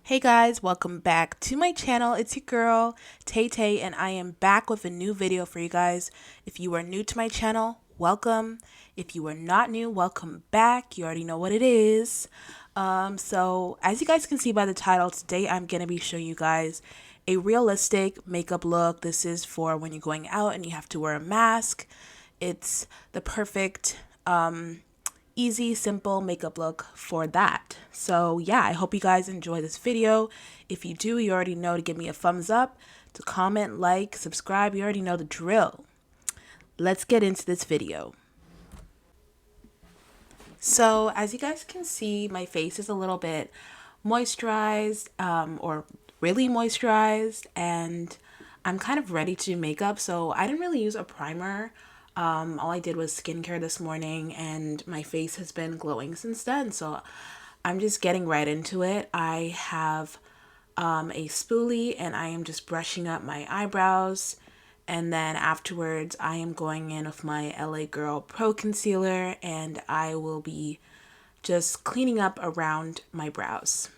Hey guys, welcome back to my channel. It's your girl, Tay Tay, and I am back with a new video for you guys. If you are new to my channel, welcome. If you are not new, welcome back. You already know what it is. So as you guys can see by the title, today I'm going to be showing you guys a realistic makeup look. This is for when you're going out and you have to wear a mask. It's the perfect easy, simple makeup look for that. So yeah, I hope you guys enjoy this video. If you do, you already know to give me a thumbs up, to comment, like, subscribe. You already know the drill. Let's get into this video. So as you guys can see, my face is a little bit moisturized, or really moisturized, and I'm kind of ready to do makeup. So I didn't really use a primer. All I did was skincare this morning, and my face has been glowing since then. So I'm just getting right into it. I have a spoolie, and I am just brushing up my eyebrows. And then afterwards, I am going in with my LA Girl Pro Concealer, and I will be just cleaning up around my brows.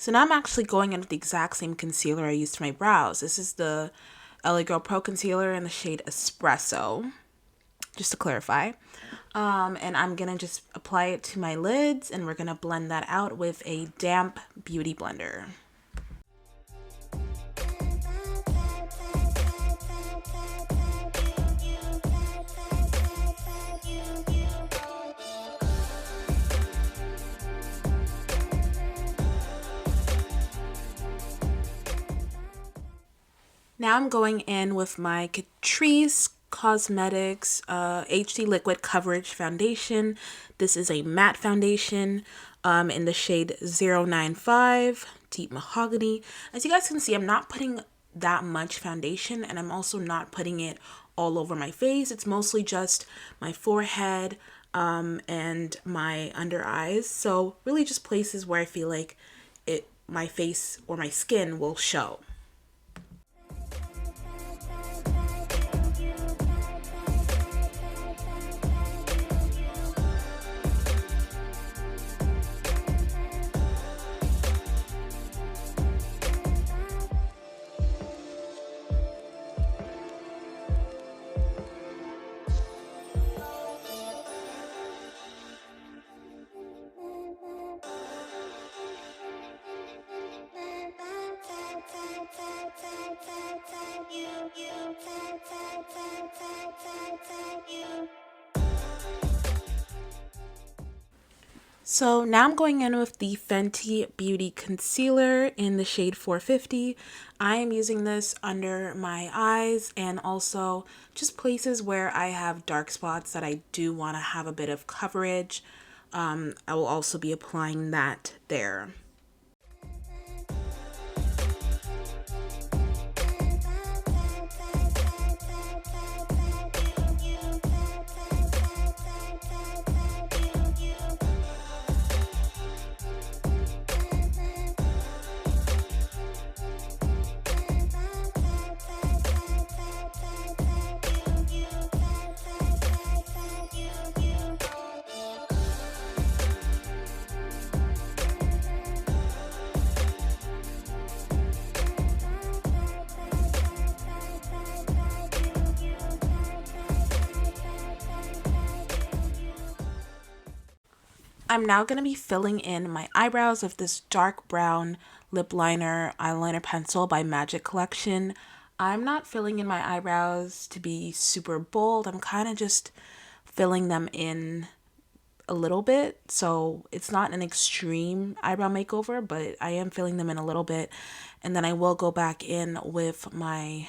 So now I'm actually going in with the exact same concealer I used for my brows. This is the LA Girl Pro Concealer in the shade Espresso, just to clarify. And I'm going to just apply it to my lids, and we're going to blend that out with a damp beauty blender. Now I'm going in with my CATRICE Cosmetics HD Liquid Coverage Foundation. This is a matte foundation in the shade 095 Deep Mahogany. As you guys can see, I'm not putting that much foundation, and I'm also not putting it all over my face. It's mostly just my forehead and my under eyes. So really just places where I feel like my face or my skin will show. So now I'm going in with the Fenty Beauty Concealer in the shade 450. I am using this under my eyes and also just places where I have dark spots that I do want to have a bit of coverage. I will also be applying that there. I'm now going to be filling in my eyebrows with this dark brown lip liner eyeliner pencil by Magic Collection. I'm not filling in my eyebrows to be super bold. I'm kind of just filling them in a little bit, so it's not an extreme eyebrow makeover, but I am filling them in a little bit, and then I will go back in with my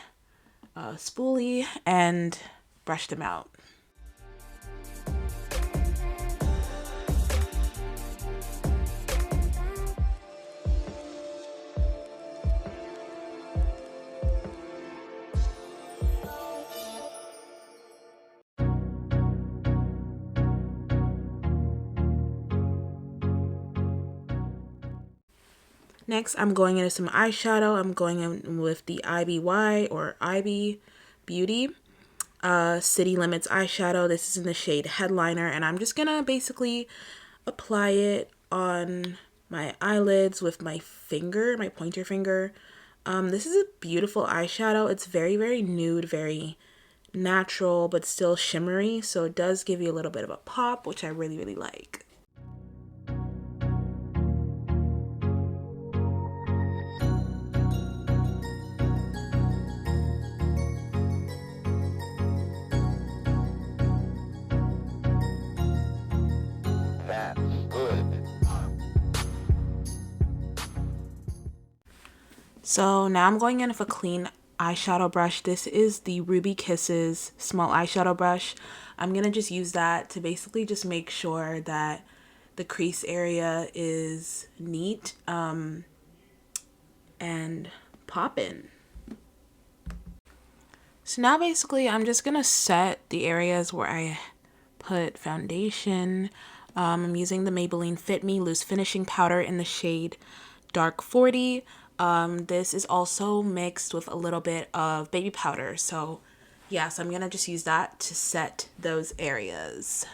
spoolie and brush them out. Next, I'm going into some eyeshadow. I'm going in with the IBY or IB Beauty City Limits eyeshadow. This is in the shade Headliner, and I'm just gonna basically apply it on my eyelids with my finger, my pointer finger. This is a beautiful eyeshadow. It's very, very nude, very natural, but still shimmery, so it does give you a little bit of a pop, which I really, really like. So now I'm going in with a clean eyeshadow brush. This is the Ruby Kisses small eyeshadow brush. I'm going to just use that to basically just make sure that the crease area is neat and poppin'. So now basically I'm just going to set the areas where I put foundation. I'm using the Maybelline Fit Me Loose Finishing Powder in the shade Dark 40. This is also mixed with a little bit of baby powder. So yeah, so I'm gonna just use that to set those areas.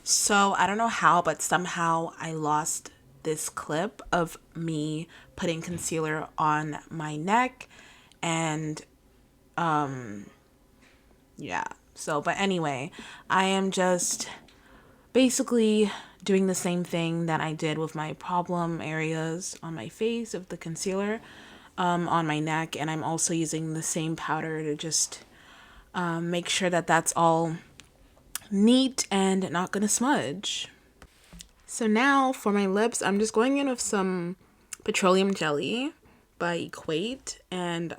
So I don't know how, but somehow I lost this clip of me putting concealer on my neck, and yeah, so but anyway, I am just basically doing the same thing that I did with my problem areas on my face of the concealer on my neck, and I'm also using the same powder to just make sure that that's all neat and not gonna smudge. So now for my lips, I'm just going in with some petroleum jelly by EQUATE, and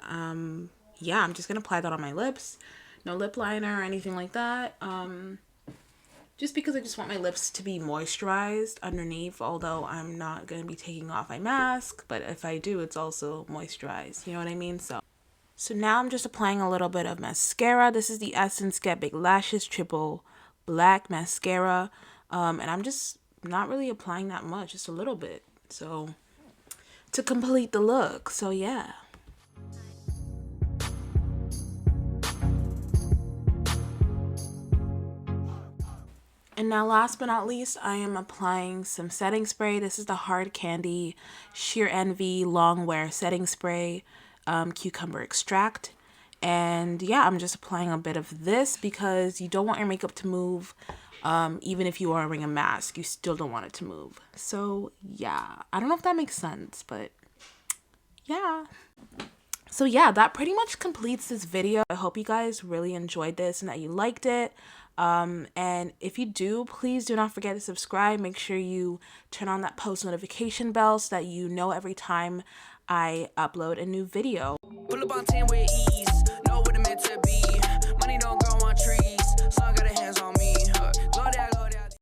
yeah, I'm just gonna apply that on my lips. No lip liner or anything like that, just because I just want my lips to be moisturized underneath, although I'm not gonna be taking off my mask, but if I do, it's also moisturized, you know what I mean? So now I'm just applying a little bit of mascara. This is the Essence Get Big Lashes Triple Black Mascara, and I'm just not really applying that much, just a little bit, so to complete the look. So yeah. And now last but not least, I am applying some setting spray. This is the Hard Candy Sheer Envy Longwear Setting Spray, Cucumber Extract. And yeah, I'm just applying a bit of this because you don't want your makeup to move. Even if you are wearing a mask, you still don't want it to move. So yeah, I don't know if that makes sense, but yeah. So yeah, that pretty much completes this video. I hope you guys really enjoyed this and that you liked it. And if you do, please do not forget to subscribe. Make sure you turn on that post notification bell so that you know every time I upload a new video. Pull up on 10 with ease.